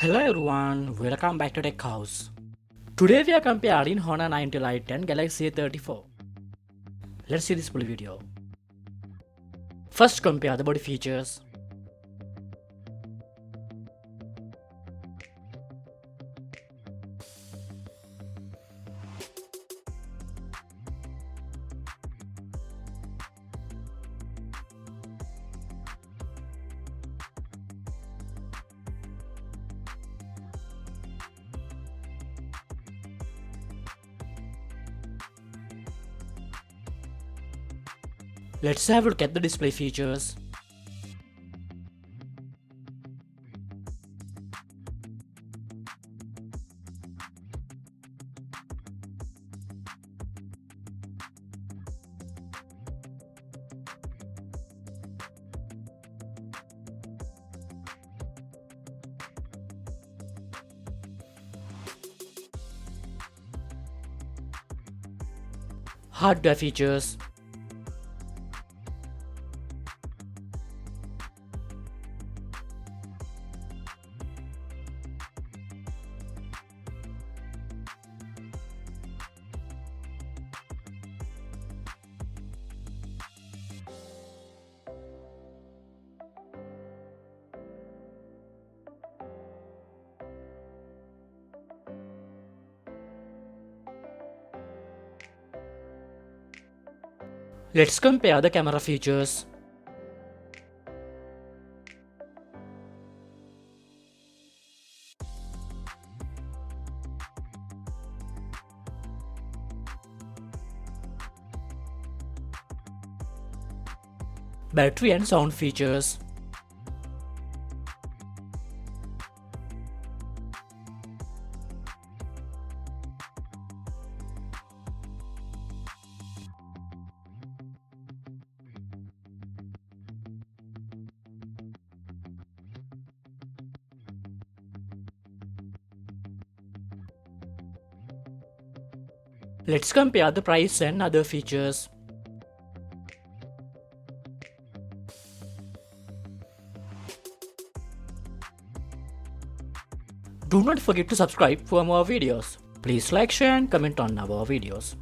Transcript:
Hello everyone, welcome back to Tech House. Today we are comparing Honor 90 Lite and Galaxy A34. Let's see this full video. First compare the body features. Let's have a look at the display features. Hardware features. Let's compare the camera features. Battery and sound features. Let's compare the price and other features. Do not forget to subscribe for more videos. Please like, share and comment on our videos.